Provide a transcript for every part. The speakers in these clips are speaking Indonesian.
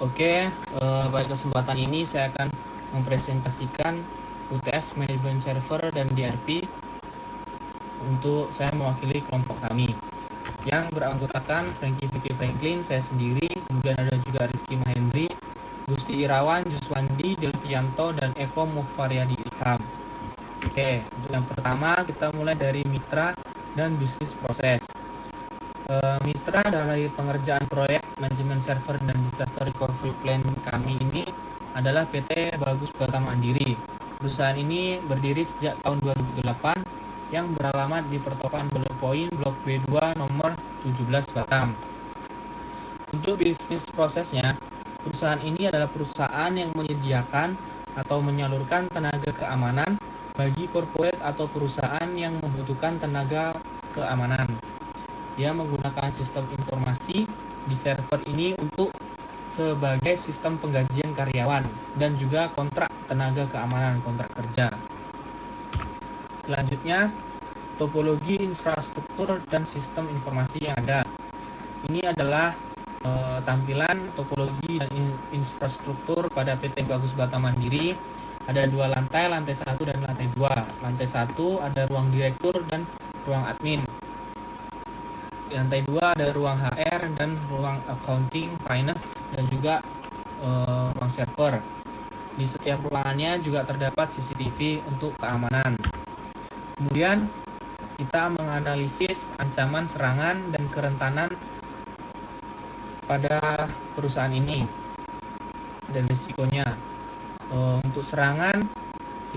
Oke, pada kesempatan ini saya akan mempresentasikan UTS Manajemen Server dan DRP untuk saya mewakili kelompok kami yang beranggotakan Frankie Vicky Franklin, saya sendiri, kemudian ada juga Rizky Mahendri, Gusti Irawan, Juswandi, Delvianto, dan Eko Mufaryadi Ilham. Oke, untuk yang pertama kita mulai dari mitra dan bisnis proses. Mitra dari pengerjaan proyek manajemen server dan disaster recovery plan kami ini adalah PT Bagus Batam Mandiri. Perusahaan ini berdiri sejak tahun 2008 yang beralamat di pertokohan Belur Poin Blok B2 nomor 17 Batam. Untuk bisnis prosesnya, perusahaan ini adalah perusahaan yang menyediakan atau menyalurkan tenaga keamanan bagi korporat atau perusahaan yang membutuhkan tenaga keamanan. Dia menggunakan sistem informasi di server ini untuk sebagai sistem penggajian karyawan dan juga kontrak tenaga keamanan, kontrak kerja. Selanjutnya, topologi infrastruktur dan sistem informasi yang ada. Ini adalah tampilan topologi dan infrastruktur pada PT Bagus Batam Mandiri. Ada dua lantai, lantai 1 dan lantai 2. Lantai 1 ada ruang direktur dan ruang admin. Di lantai 2 ada ruang HR dan ruang accounting, finance, dan juga ruang server. Di setiap ruangannya juga terdapat CCTV untuk keamanan. Kemudian kita menganalisis ancaman serangan dan kerentanan pada perusahaan ini dan risikonya. Untuk serangan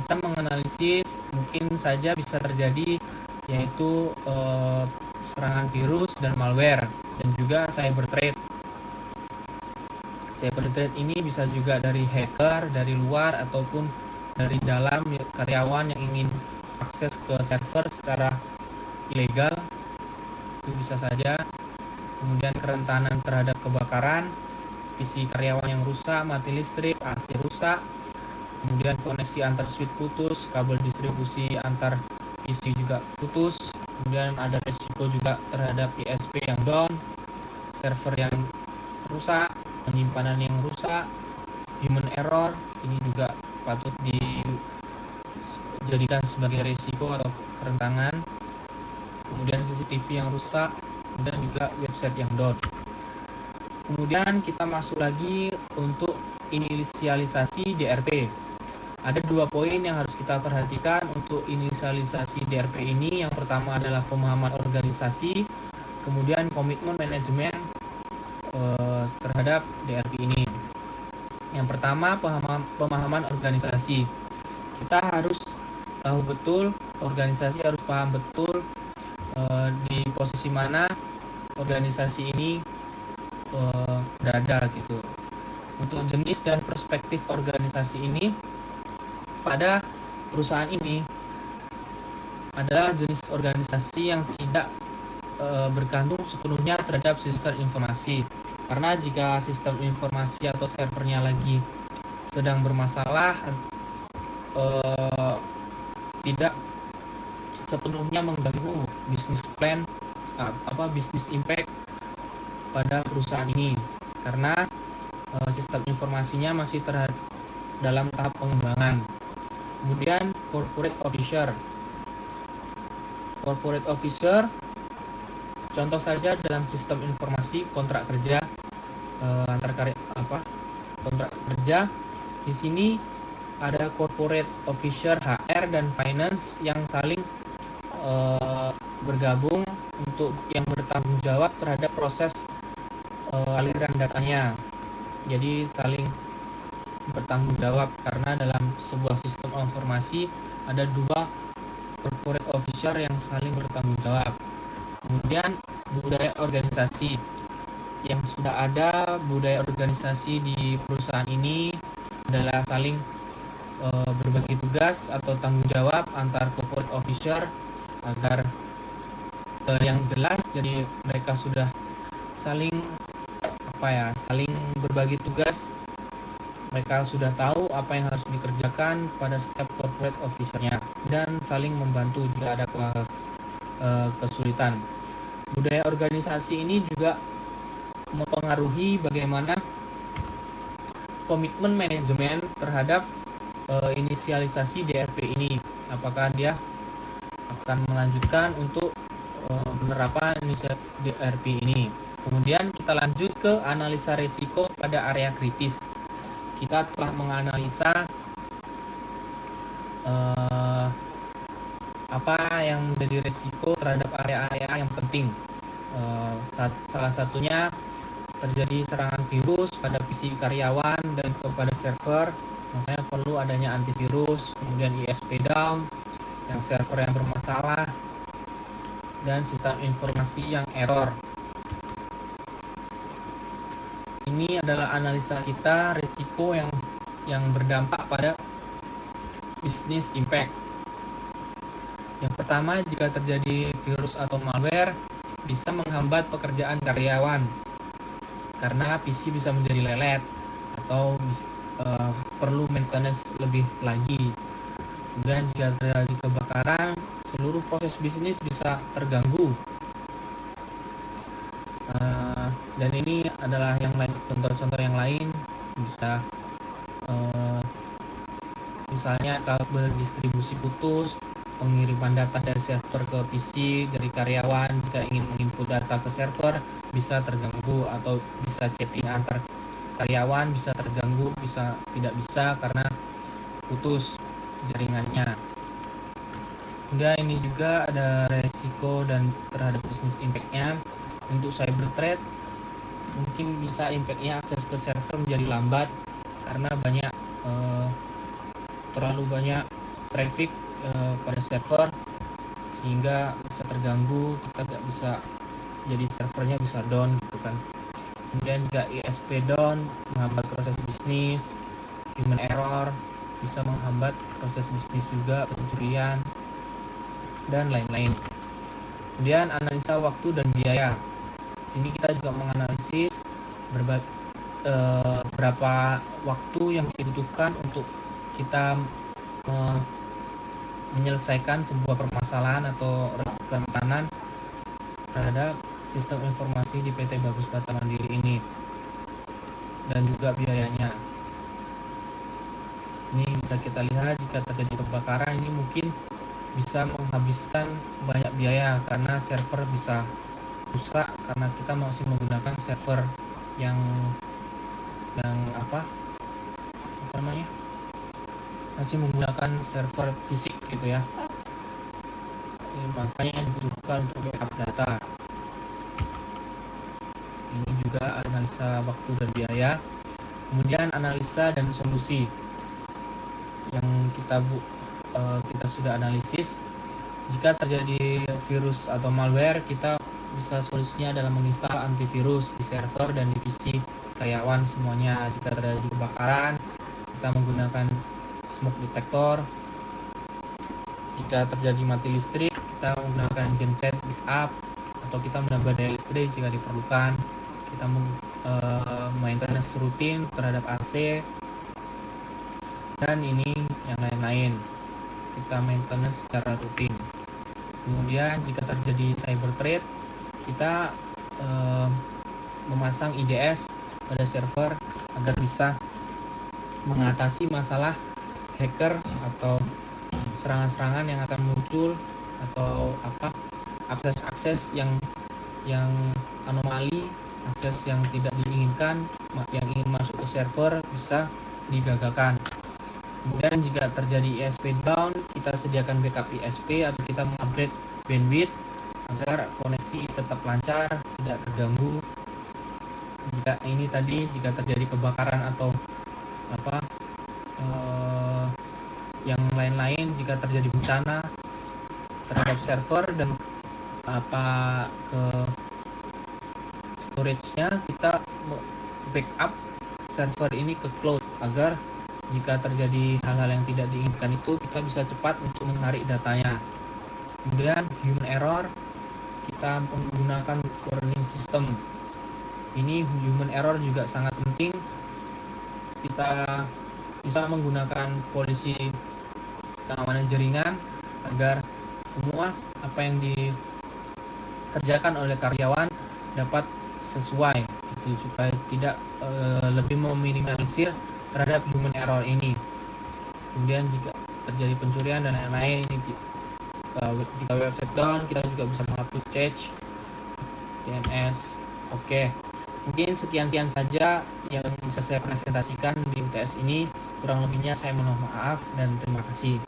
kita menganalisis mungkin saja bisa terjadi yaitu serangan virus dan malware dan juga cyber threat. Cyber threat ini bisa juga dari hacker dari luar ataupun dari dalam karyawan yang ingin akses ke server secara ilegal, itu bisa saja. Kemudian kerentanan terhadap kebakaran, PC karyawan yang rusak, mati listrik, AC rusak, kemudian koneksi antar switch putus, kabel distribusi antar PC juga putus, kemudian ada resiko juga terhadap ISP yang down, server yang rusak, penyimpanan yang rusak, human error, ini juga patut dijadikan sebagai resiko atau kerentanan. Kemudian CCTV yang rusak, dan juga website yang down. Kemudian kita masuk lagi untuk inisialisasi DRP. Ada 2 poin yang harus kita perhatikan untuk inisialisasi DRP ini. Yang pertama adalah pemahaman organisasi, kemudian komitmen manajemen terhadap DRP ini. Yang pertama, pemahaman organisasi. Kita harus tahu betul, organisasi harus paham betul di posisi mana organisasi ini berada gitu. Untuk jenis dan perspektif organisasi ini pada perusahaan ini adalah jenis organisasi yang tidak bergantung sepenuhnya terhadap sistem informasi. Karena jika sistem informasi atau servernya lagi sedang bermasalah, tidak sepenuhnya mengganggu bisnis plan bisnis impact pada perusahaan ini, karena sistem informasinya masih dalam tahap pengembangan. Kemudian corporate officer contoh saja dalam sistem informasi kontrak kerja kontrak kerja. Di sini ada corporate officer HR dan finance yang saling bergabung untuk yang bertanggung jawab terhadap proses aliran datanya. Jadi saling bertanggung jawab karena dalam sebuah sistem informasi ada 2 corporate officer yang saling bertanggung jawab. Kemudian budaya organisasi. Yang sudah ada budaya organisasi di perusahaan ini adalah saling berbagi tugas atau tanggung jawab antar corporate officer agar yang jelas. Jadi mereka sudah saling berbagi tugas. Mereka sudah tahu apa yang harus dikerjakan pada setiap corporate officernya dan saling membantu jika ada kesulitan. Budaya organisasi ini juga mempengaruhi bagaimana komitmen manajemen terhadap inisialisasi DRP ini. Apakah dia akan melanjutkan untuk penerapan inisiatif DRP ini. Kemudian kita lanjut ke analisa risiko pada area kritis. Kita telah menganalisa apa yang menjadi risiko terhadap area-area yang penting. Salah satunya terjadi serangan virus pada PC karyawan dan kepada server, makanya perlu adanya antivirus. Kemudian ISP down, yang server yang bermasalah, dan sistem informasi yang error. Ini adalah analisa kita risiko yang berdampak pada business impact. Yang pertama, jika terjadi virus atau malware, bisa menghambat pekerjaan karyawan karena PC bisa menjadi lelet atau perlu maintenance lebih lagi. Kemudian jika terjadi kebakaran, seluruh proses bisnis bisa terganggu. Dan ini adalah yang lain, contoh-contoh yang lain bisa misalnya kabel distribusi putus, pengiriman data dari server ke PC dari karyawan jika ingin menginput data ke server bisa terganggu, atau bisa chatting antar karyawan bisa terganggu, bisa tidak bisa karena putus jaringannya. Kemudian ini juga ada resiko dan terhadap business impact-nya. Untuk cyber threat, mungkin bisa impact-nya akses ke server menjadi lambat karena terlalu banyak traffic pada server sehingga bisa terganggu, kita nggak bisa, jadi servernya bisa down gitu kan. Kemudian jika ISP down, menghambat proses bisnis. Human error bisa menghambat proses bisnis juga, pencurian dan lain-lain. Kemudian analisa waktu dan biaya. Sini kita juga menganalisis berapa waktu yang dibutuhkan untuk kita menyelesaikan sebuah permasalahan atau kerentanan terhadap sistem informasi di PT Bagus Bata Mandiri ini, dan juga biayanya. Ini bisa kita lihat jika terjadi kebakaran, ini mungkin bisa menghabiskan banyak biaya karena server bisa rusak karena kita masih menggunakan server yang masih menggunakan server fisik gitu ya. Makanya dibutuhkan untuk backup data. Ini juga analisa waktu dan biaya. Kemudian analisa dan solusi yang kita sudah analisis. Jika terjadi virus atau malware, kita bisa solusinya adalah menginstal antivirus di server dan di PC karyawan semuanya. Jika terjadi kebakaran, kita menggunakan smoke detector. Jika terjadi mati listrik, kita menggunakan genset backup, atau kita menambah daya listrik jika diperlukan. Kita maintenance rutin terhadap AC, dan ini yang lain-lain. Kita maintenance secara rutin. Kemudian jika terjadi cyber threat, kita memasang IDS pada server agar bisa mengatasi masalah hacker atau serangan-serangan yang akan muncul, atau akses-akses yang anomali, akses yang tidak diinginkan yang ingin masuk ke server bisa digagalkan. Kemudian jika terjadi ISP down, kita sediakan backup ISP atau kita mengupgrade bandwidth agar koneksi tetap lancar, tidak terganggu. Jika terjadi kebakaran atau yang lain-lain, jika terjadi bencana terhadap server dan ke storage-nya, kita backup server ini ke cloud agar jika terjadi hal-hal yang tidak diinginkan itu kita bisa cepat untuk menarik datanya. Kemudian human error, kita menggunakan warning system. Ini human error juga sangat penting. Kita bisa menggunakan polisi keamanan jaringan agar semua apa yang dikerjakan oleh karyawan dapat sesuai, gitu, supaya tidak lebih meminimalisir terhadap human error ini. Kemudian jika terjadi pencurian dan lain-lain, jika website down, kita juga bisa menghapus cache, DNS. Oke, mungkin sekian saja yang bisa saya presentasikan di UTS ini. Kurang lebihnya saya mohon maaf dan terima kasih.